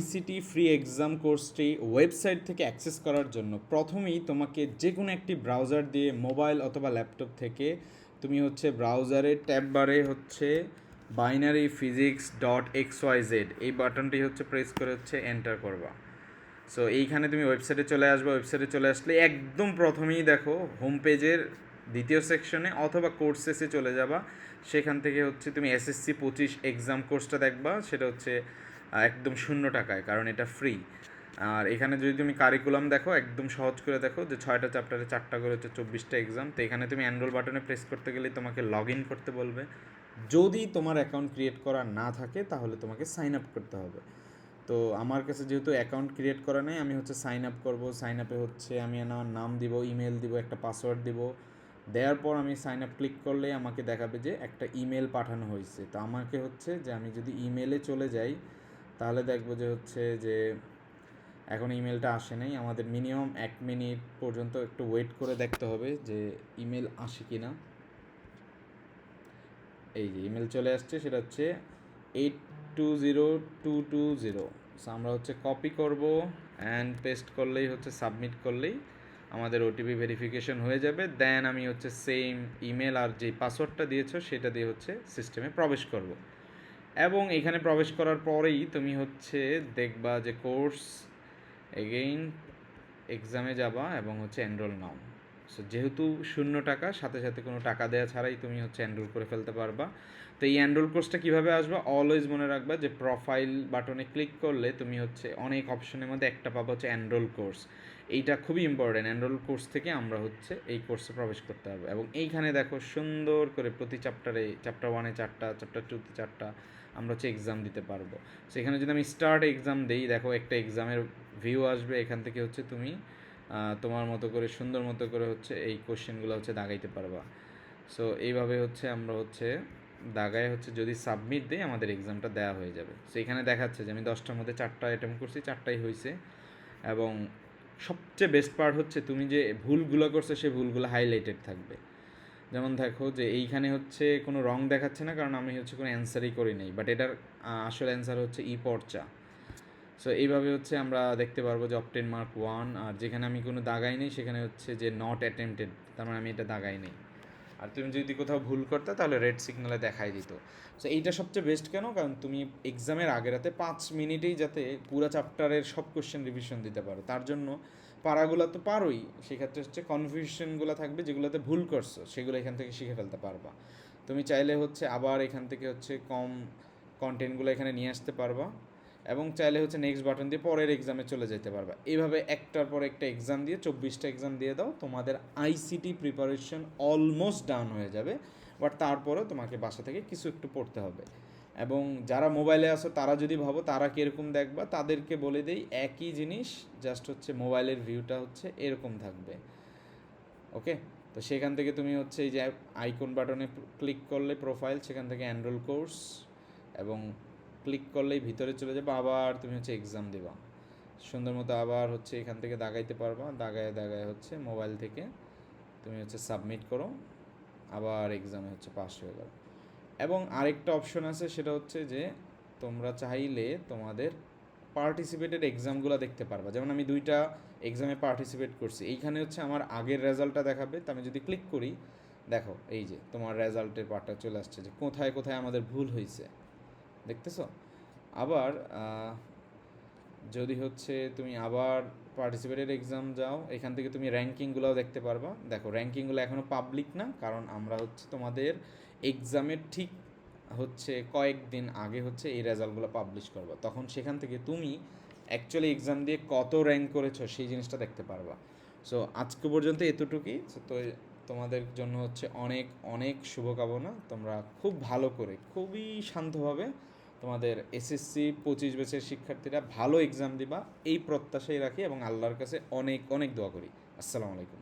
ICT free exam কোর্সটি website থেকে access করার জন্য প্রথমেই তোমাকে যে কোনো একটি ব্রাউজার দিয়ে মোবাইল অথবা ল্যাপটপ থেকে তুমি হচ্ছে ব্রাউজারে ট্যাব বারে হচ্ছে binary physics dot X Y Z এই বাটনটি হচ্ছে প্রেস করে হচ্ছে এন্টার করবা। সো এইখানে তুমি ওয়েবসাইটে চলে আসবে। ওয়েবসাইটে চলে আসলে একদম প্রথমেই দেখো হোম পেজের দ্বিতীয় সেকশনে অথবা কোর্সেসে চলে যাবা। সেখান থেকে হচ্ছে তুমি এসএসসি 25 এক্সাম কোর্সটা দেখবা। সেটা হচ্ছে একদম 0 টাকায়, কারণ এটা ফ্রি। আর এখানে যদি তুমি কারিকুলাম দেখো, একদম সহজ করে দেখো যে 6টা চ্যাপ্টারে 4টা করে হচ্ছে 24টা এক্সাম। তো এখানে তুমি এনরোল বাটনে প্রেস করতে গেলে তোমাকে লগ ইন করতে বলবে। যদি তোমার অ্যাকাউন্ট ক্রিয়েট করা না থাকে তাহলে তোমাকে সাইন আপ করতে হবে। তো আমার কাছে যেহেতু অ্যাকাউন্ট ক্রিয়েট করা নেই, আমি হচ্ছে সাইন আপ করবো। সাইন আপে হচ্ছে আমি আমার নাম দিব, ইমেল দিব, একটা পাসওয়ার্ড দিব। দেওয়ার পর আমি সাইন আপ ক্লিক করলে আমাকে দেখাবে যে একটা ইমেল পাঠানো হয়েছে। তো আমাকে হচ্ছে যে আমি যদি ইমেলে চলে যাই তাহলে দেখবো যে হচ্ছে যে এখন ইমেলটা আসে নাই। আমাদের মিনিমাম 1 মিনিট পর্যন্ত একটু ওয়েট করে দেখতে হবে যে ইমেল আসে কি না। এই যে ইমেল চলে আসছে, সেটা হচ্ছে 820220। সো আমরা হচ্ছে কপি করব অ্যান্ড পেস্ট করলেই হচ্ছে সাবমিট করলেই আমাদের ওটিপি ভেরিফিকেশন হয়ে যাবে। দেন আমি হচ্ছে সেম ইমেল আর যে পাসওয়ার্ডটা দিয়েছো সেটা দিয়ে হচ্ছে সিস্টেমে প্রবেশ করব। এবং এখানে প্রবেশ করার পরেই তুমি হচ্ছে দেখবা যে কোর্স এগেইন এক্সামে যাবা এবং হচ্ছে এনরোল নাও। সো যেহেতু 0 টাকা, সাথে সাথে কোনো টাকা দেওয়া ছাড়াই তুমি হচ্ছে এনরোল করে ফেলতে পারবা। তো এই এনরোল কোর্সটা কীভাবে আসবে, অলওয়েজ মনে রাখবা যে প্রোফাইল বাটনে ক্লিক করলে তুমি হচ্ছে অনেক অপশনের মধ্যে একটা পাবা হচ্ছে এনরোল কোর্স। এইটা খুবই ইম্পর্টেন্ট। এনরোল কোর্স থেকে আমরা হচ্ছে এই কোর্সে প্রবেশ করতে হবে। এবং এইখানে দেখো সুন্দর করে প্রতি চ্যাপ্টারে, চ্যাপ্টার 1-এ 4টা, চ্যাপ্টার 2-তে 4টা আমরা হচ্ছে এক্সাম দিতে পারবো। সেখানে যদি আমি স্টার্ট এক্সাম দিই, দেখো একটা এক্সামের ভিউ আসবে। এখান থেকে হচ্ছে তুমি তোমার মতো করে সুন্দর মতো করে হচ্ছে এই কোশ্চেনগুলো হচ্ছে দাগাইতে পারবা। সো এইভাবে হচ্ছে আমরা হচ্ছে দাগায় হচ্ছে যদি সাবমিট দিই আমাদের এক্সামটা দেওয়া হয়ে যাবে। সো এখানে দেখাচ্ছে যে আমি 10টার মধ্যে 4টা অ্যাটেম্প করছি, 4টাই হয়েছে। এবং সবচেয়ে বেস্ট পার্ট হচ্ছে তুমি যে ভুলগুলো করছো সেই ভুলগুলো হাইলাইটেড থাকবে। যেমন দেখো যে এইখানে হচ্ছে কোনো রং দেখাচ্ছে না, কারণ আমি হচ্ছে কোনো অ্যান্সারই করি নাই, বাট এটার আসল অ্যান্সার হচ্ছে ই পর্চা। সো এইভাবে হচ্ছে আমরা দেখতে পারবো যে অবটেন মার্ক 1। আর যেখানে আমি কোনো দাগাই নেই সেখানে হচ্ছে যে নট অ্যাটেম্পটেড, তার মানে আমি এটা দাগাই নেই। আর তুমি যদি কোথাও ভুল করতে তাহলে রেড সিগনালে দেখাই দিত। সো এইটা সবচেয়ে বেস্ট কেন, কারণ তুমি এক্সামের আগে রাতে 5 মিনিটেই যাতে পুরো চ্যাপ্টারের সব কোশ্চেন রিভিশন দিতে পারো। তার জন্য পারাগুলো তো পারোই, সেক্ষেত্রে হচ্ছে কনফিউশনগুলো থাকবে যেগুলোতে ভুল করছো সেগুলো এখান থেকে শিখে ফেলতে পারবা। তুমি চাইলে হচ্ছে আবার এখান থেকে হচ্ছে কম কন্টেন্টগুলো এখানে নিয়ে আসতে পারবা, এবং চাইলে হচ্ছে নেক্সট বাটন দিয়ে পরের এক্সামে চলে যেতে পারবা। এইভাবে একটার পর একটা এক্সাম দিয়ে 24টা এক্সাম দিয়ে দাও, তোমাদের আইসিটি প্রিপারেশন অলমোস্ট ডাউন হয়ে যাবে। বাট তারপরেও তোমাকে বাসা থেকে কিছু একটু পড়তে হবে। এবং যারা মোবাইলে আসো তারা যদি ভাবো তারা কীরকম দেখবা, তাদেরকে বলে দেই একই জিনিস, জাস্ট হচ্ছে মোবাইলের ভিউটা হচ্ছে এরকম থাকবে। ওকে, তো সেখান থেকে তুমি হচ্ছে এই যে আইকন বাটনে ক্লিক করলে প্রোফাইল, সেখান থেকে এনরোল কোর্স এবং ক্লিক করলেই ভিতরে চলে যাবে। আবার তুমি হচ্ছে এক্সাম দেবা সুন্দর মতো, আবার হচ্ছে এখান থেকে দাগাইতে পারবা। দাগায় দাগায় হচ্ছে মোবাইল থেকে তুমি হচ্ছে সাবমিট করো, আবার এক্সামে হচ্ছে পাস হয়ে গেল। এবং আরেকটা অপশন আছে, সেটা হচ্ছে যে তোমরা চাইলে তোমাদের পার্টিসিপেটেড এক্সামগুলো দেখতে পারবা। যেমন আমি 2টা এক্সামে পার্টিসিপেট করছি, এইখানে হচ্ছে আমার আগের রেজাল্টটা দেখাবে। তো আমি যদি ক্লিক করি, দেখো এই যে তোমার রেজাল্টের পার্টটা চলে আসছে যে কোথায় কোথায় আমাদের ভুল হয়েছে, দেখতেছো। আবার যদি হচ্ছে তুমি আবার পার্টিসিপেটেড এক্সাম যাও, এখান থেকে তুমি র্যাঙ্কিংগুলোও দেখতে পারবা। দেখো র্যাঙ্কিংগুলো এখনও পাবলিক না, কারণ আমরা হচ্ছে তোমাদের এক্সামের ঠিক হচ্ছে কয়েকদিন আগে হচ্ছে এই রেজাল্টগুলো পাবলিশ করবো। তখন সেখান থেকে তুমি অ্যাকচুয়ালি এক্সাম দিয়ে কত র্যাঙ্ক করেছো সেই জিনিসটা দেখতে পারবা। সো আজকে পর্যন্ত এতটুকুই। তো তোমাদের জন্য হচ্ছে অনেক অনেক শুভকামনা। তোমরা খুব ভালো করে, খুবই শান্তভাবে তোমাদের এসএসসি 25 ব্যাচের শিক্ষার্থীরা ভালো এক্সাম দিবা এই প্রত্যাশাই রাখি, এবং আল্লাহর কাছে অনেক অনেক দোয়া করি। আসসালামু আলাইকুম।